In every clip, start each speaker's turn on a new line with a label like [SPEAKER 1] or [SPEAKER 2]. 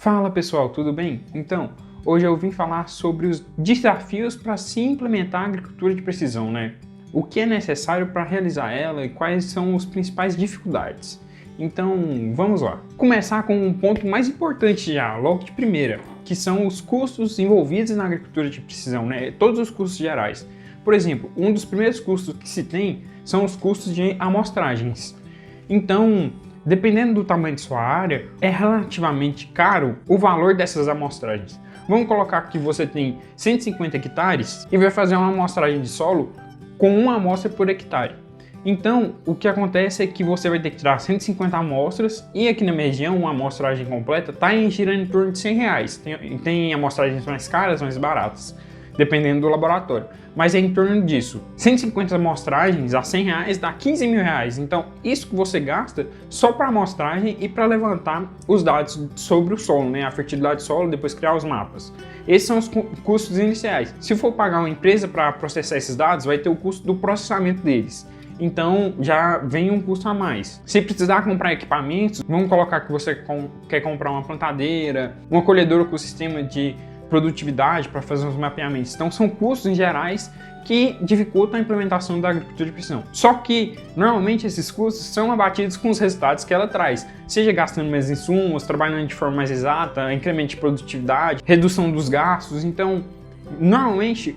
[SPEAKER 1] Fala pessoal, tudo bem? Então, hoje eu vim falar sobre os desafios para se implementar a agricultura de precisão, né? O que é necessário para realizar ela e quais são as principais dificuldades. Então, vamos lá. Começar com um ponto mais importante já, logo de primeira, que são os custos envolvidos na agricultura de precisão, né? Todos os custos gerais. Por exemplo, um dos primeiros custos que se tem são os custos de amostragens. Então, dependendo do tamanho de sua área, é relativamente caro o valor dessas amostragens. Vamos colocar que você tem 150 hectares e vai fazer uma amostragem de solo com uma amostra por hectare. Então, o que acontece é que você vai ter que tirar 150 amostras e aqui na minha região, uma amostragem completa está girando em torno de R$100. Tem amostragens mais caras, mais baratas, dependendo do laboratório. Mas é em torno disso. 150 amostragens a R$100 dá R$15 mil. Então, isso que você gasta só para amostragem e para levantar os dados sobre o solo, né? A fertilidade do solo, depois criar os mapas. Esses são os custos iniciais. Se for pagar uma empresa para processar esses dados, vai ter o custo do processamento deles. Então, já vem um custo a mais. Se precisar comprar equipamentos, vamos colocar que você quer comprar uma plantadeira, uma colhedora com sistema de produtividade para fazer os mapeamentos. Então são custos em gerais que dificultam a implementação da agricultura de precisão. Só que normalmente esses custos são abatidos com os resultados que ela traz, seja gastando mais insumos, trabalhando de forma mais exata, incremento de produtividade, redução dos gastos. Então normalmente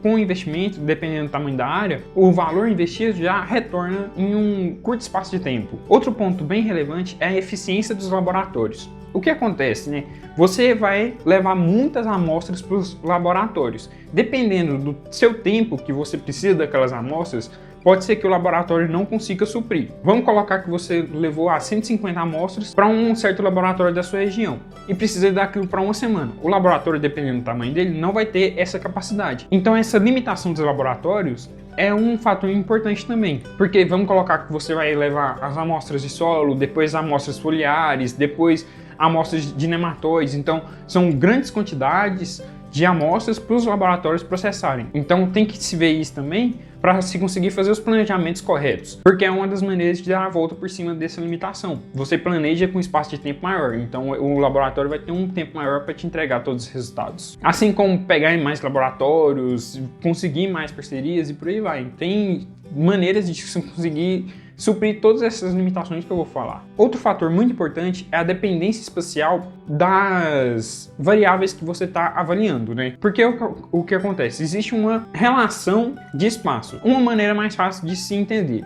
[SPEAKER 1] com o investimento, dependendo do tamanho da área, o valor investido já retorna em um curto espaço de tempo. Outro ponto bem relevante é a eficiência dos laboratórios. O que acontece, né? Você vai levar muitas amostras para os laboratórios. Dependendo do seu tempo que você precisa daquelas amostras, pode ser que o laboratório não consiga suprir. Vamos colocar que você levou 150 amostras para um certo laboratório da sua região e precisa daquilo para uma semana. O laboratório, dependendo do tamanho dele, não vai ter essa capacidade. Então essa limitação dos laboratórios é um fator importante também, porque vamos colocar que você vai levar as amostras de solo, depois amostras foliares, depois amostras de nematóides. Então são grandes quantidades de amostras para os laboratórios processarem. Então tem que se ver isso também para se conseguir fazer os planejamentos corretos, porque é uma das maneiras de dar a volta por cima dessa limitação. Você planeja com espaço de tempo maior, então o laboratório vai ter um tempo maior para te entregar todos os resultados. Assim como pegar em mais laboratórios, conseguir mais parcerias e por aí vai. Tem maneiras de conseguir suprir todas essas limitações que eu vou falar. Outro fator muito importante é a dependência espacial das variáveis que você está avaliando, né? Porque o que acontece? Existe uma relação de espaço. Uma maneira mais fácil de se entender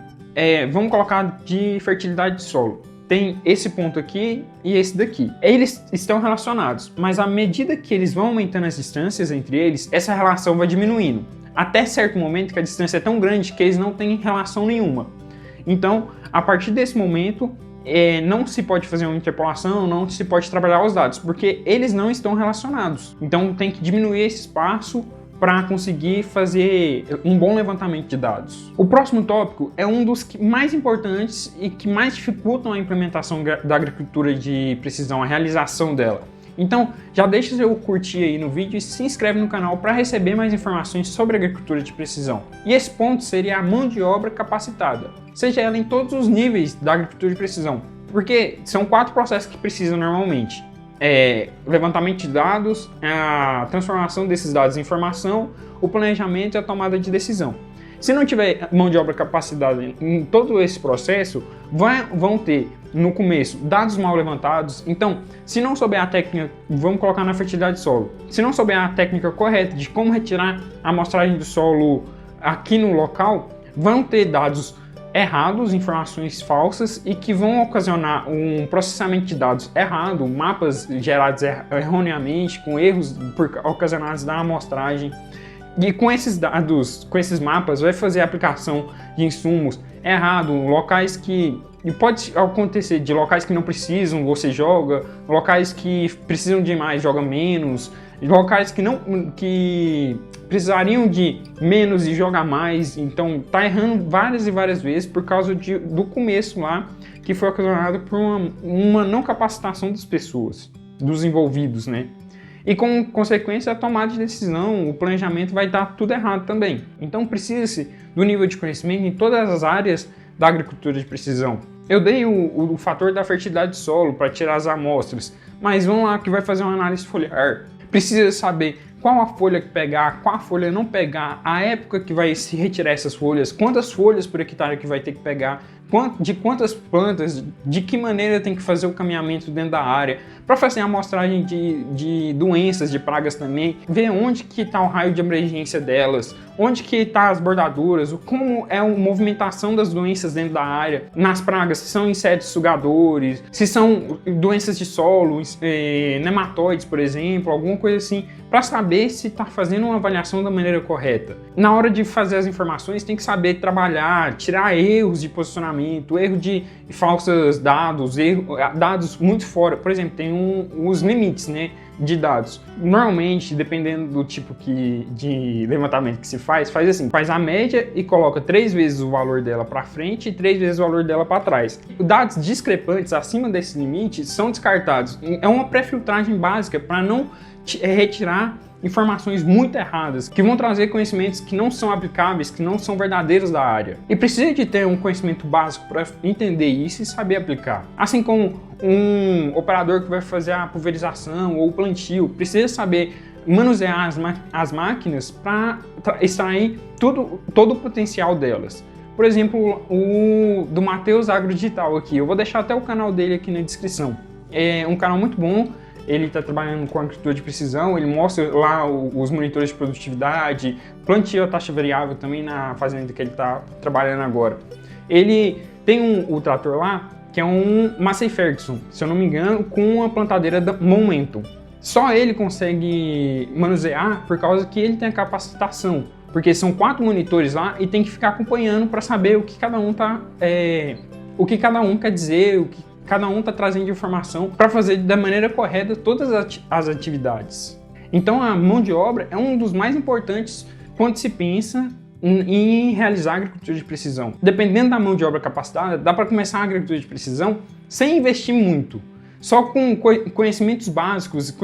[SPEAKER 1] vamos colocar de fertilidade de solo. Tem esse ponto aqui e esse daqui. Eles estão relacionados, mas à medida que eles vão aumentando as distâncias entre eles, essa relação vai diminuindo. Até certo momento que a distância é tão grande que eles não têm relação nenhuma. Então, a partir desse momento, não se pode fazer uma interpolação, não se pode trabalhar os dados, porque eles não estão relacionados. Então, tem que diminuir esse espaço para conseguir fazer um bom levantamento de dados. O próximo tópico é um dos mais importantes e que mais dificultam a implementação da agricultura de precisão, a realização dela. Então, já deixa seu curtir aí no vídeo e se inscreve no canal para receber mais informações sobre agricultura de precisão. E esse ponto seria a mão de obra capacitada, seja ela em todos os níveis da agricultura de precisão, porque são 4 processos que precisam normalmente. Levantamento de dados, a transformação desses dados em informação, o planejamento e a tomada de decisão. Se não tiver mão de obra capacitada em todo esse processo, vão ter, no começo, dados mal levantados. Então, se não souber a técnica, vamos colocar na fertilidade de solo, se não souber a técnica correta de como retirar a amostragem do solo aqui no local, vão ter dados errados, informações falsas e que vão ocasionar um processamento de dados errado, mapas gerados erroneamente, com erros ocasionados da amostragem. E com esses dados, com esses mapas, vai fazer a aplicação de insumos errado, locais que... E pode acontecer de locais que não precisam, você joga, locais que precisam de mais, joga menos, locais que precisariam de menos e joga mais. Então tá errando várias e várias vezes por causa do começo lá, que foi ocasionado por uma não capacitação das pessoas, dos envolvidos, né? E com consequência a tomada de decisão, o planejamento vai dar tudo errado também. Então precisa-se do nível de conhecimento em todas as áreas da agricultura de precisão. Eu dei o fator da fertilidade de solo para tirar as amostras, mas vamos lá que vai fazer uma análise foliar. Precisa saber qual a folha que pegar, qual a folha não pegar, a época que vai se retirar essas folhas, quantas folhas por hectare que vai ter que pegar, de quantas plantas, de que maneira tem que fazer o caminhamento dentro da área, para fazer a amostragem de doenças, de pragas também, ver onde que está o raio de abrangência delas, onde que está as bordaduras, como é a movimentação das doenças dentro da área, nas pragas, se são insetos sugadores, se são doenças de solo, nematóides, por exemplo, alguma coisa assim, para saber se está fazendo uma avaliação da maneira correta. Na hora de fazer as informações, tem que saber trabalhar, tirar erros de posicionamento, erro de falsos dados, dados muito fora. Por exemplo, tem os limites, né, de dados. Normalmente, dependendo do tipo de levantamento que se faz assim, faz a média e coloca 3 vezes o valor dela para frente e 3 vezes o valor dela para trás. Dados discrepantes acima desse limite são descartados. É uma pré-filtragem básica para não retirar informações muito erradas, que vão trazer conhecimentos que não são aplicáveis, que não são verdadeiros da área. E precisa de ter um conhecimento básico para entender isso e saber aplicar. Assim como um operador que vai fazer a pulverização ou o plantio, precisa saber manusear as máquinas para extrair todo o potencial delas. Por exemplo, o do Matheus Agrodigital aqui, eu vou deixar até o canal dele aqui na descrição. É um canal muito bom. Ele está trabalhando com agricultura de precisão, ele mostra lá os monitores de produtividade, plantio a taxa variável também na fazenda que ele está trabalhando agora. Ele tem o trator lá, que é um Massey Ferguson, se eu não me engano, com uma plantadeira da Momentum. Só ele consegue manusear por causa que ele tem a capacitação, porque são 4 monitores lá e tem que ficar acompanhando para saber o que cada um o que cada um quer dizer, o que cada um está trazendo de informação para fazer da maneira correta todas as atividades. Então a mão de obra é um dos mais importantes quando se pensa em realizar agricultura de precisão. Dependendo da mão de obra capacitada, dá para começar a agricultura de precisão sem investir muito. Só com conhecimentos básicos,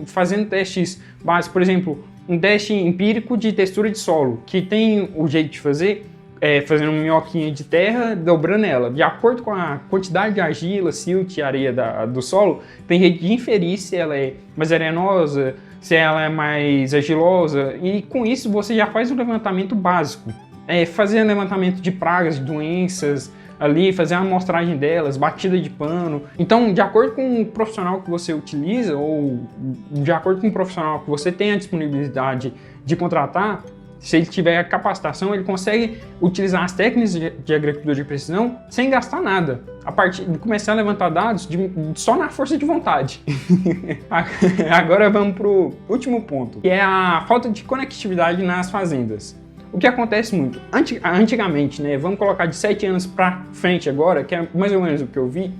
[SPEAKER 1] fazendo testes básicos, por exemplo, um teste empírico de textura de solo, que tem o jeito de fazer, fazendo uma minhoquinha de terra, dobrando ela. De acordo com a quantidade de argila, silt e areia do solo, tem jeito de inferir se ela é mais arenosa, se ela é mais argilosa, e com isso você já faz um levantamento básico. Fazer levantamento de pragas, de doenças, ali, fazer a amostragem delas, batida de pano. Então, de acordo com o profissional que você utiliza, ou de acordo com o profissional que você tem a disponibilidade de contratar, se ele tiver a capacitação, ele consegue utilizar as técnicas de agricultura de precisão sem gastar nada, a partir de começar a levantar dados só na força de vontade. Agora vamos para o último ponto, que é a falta de conectividade nas fazendas. O que acontece muito, antigamente, né, vamos colocar de 7 anos para frente agora, que é mais ou menos o que eu vi,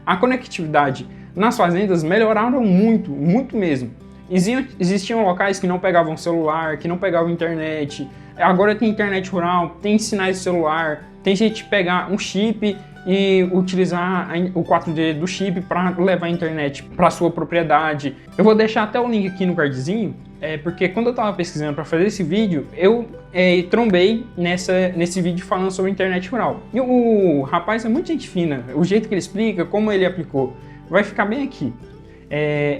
[SPEAKER 1] a conectividade nas fazendas melhoraram muito, muito mesmo. Existiam locais que não pegavam celular, que não pegavam internet. Agora tem internet rural, tem sinais de celular, tem gente que pegar um chip e utilizar o 4G do chip para levar a internet para sua propriedade. Eu vou deixar até o link aqui no cardzinho, porque quando eu estava pesquisando para fazer esse vídeo, eu trombei nesse vídeo falando sobre internet rural. E o rapaz é muito gente fina, o jeito que ele explica, como ele aplicou, vai ficar bem aqui.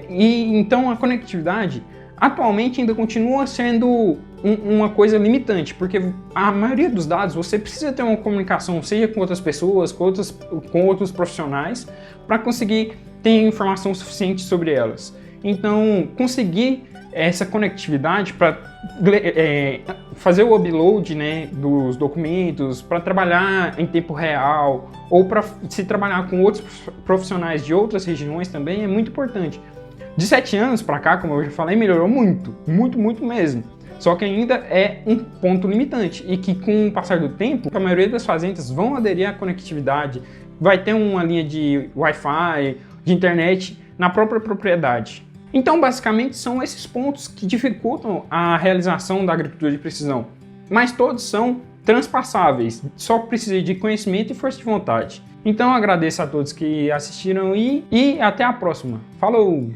[SPEAKER 1] Então a conectividade atualmente ainda continua sendo uma coisa limitante, porque a maioria dos dados você precisa ter uma comunicação, seja com outras pessoas, com outros profissionais, para conseguir ter informação suficiente sobre elas. Então conseguir essa conectividade para fazer o upload, né, dos documentos, para trabalhar em tempo real, ou para se trabalhar com outros profissionais de outras regiões também é muito importante. De 7 anos para cá, como eu já falei, melhorou muito, muito, muito mesmo. Só que ainda é um ponto limitante e que com o passar do tempo, a maioria das fazendas vão aderir à conectividade, vai ter uma linha de Wi-Fi, de internet na própria propriedade. Então, basicamente, são esses pontos que dificultam a realização da agricultura de precisão, mas todos são transpassáveis, só precisa de conhecimento e força de vontade. Então, agradeço a todos que assistiram e até a próxima. Falou!